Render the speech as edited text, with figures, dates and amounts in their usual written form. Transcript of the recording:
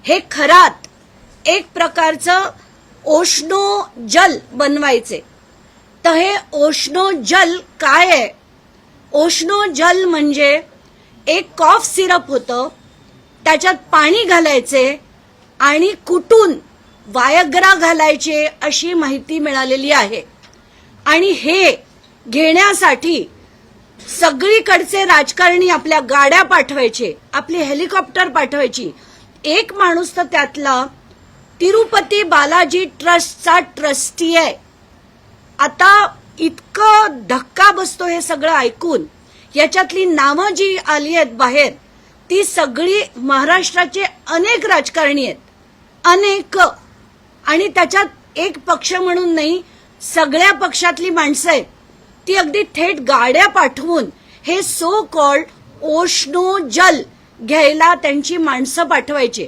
हे खरात एक प्रकारचं ओशनो जल बनवायचे। तर हे ओशनो जल काय आहे? ओशनो जल म्हणजे एक कॉफ सिरप होतं, त्याच्यात पाणी घालायचे आणि कुटून वायग्रा घालायचे अशी माहिती मिळालेली आहे। आणि हे घेण्यासाठी सगळीकडचे राजकारणी आपल्या गाड्या पाठवायचे, आपली हेलिकॉप्टर पाठवायची। एक माणूस तर त्यातला तिरुपती बालाजी ट्रस्टचा ट्रस्टी आहे। आता इतकं धक्का बसतो हे सगळं ऐकून। याच्यातली नावं जी आली आहेत बाहेर ती सगळी महाराष्ट्राचे अनेक राजकारणी आहेत, अनेक। आणि त्याच्यात एक पक्ष म्हणून नाही, सगळ्या पक्षातली माणसं आहेत। ती अगदी थेट गाड्या पाठवून हे सो कॉल्ड ओशनो जल घ्यायला त्यांची माणसं पाठवायचे।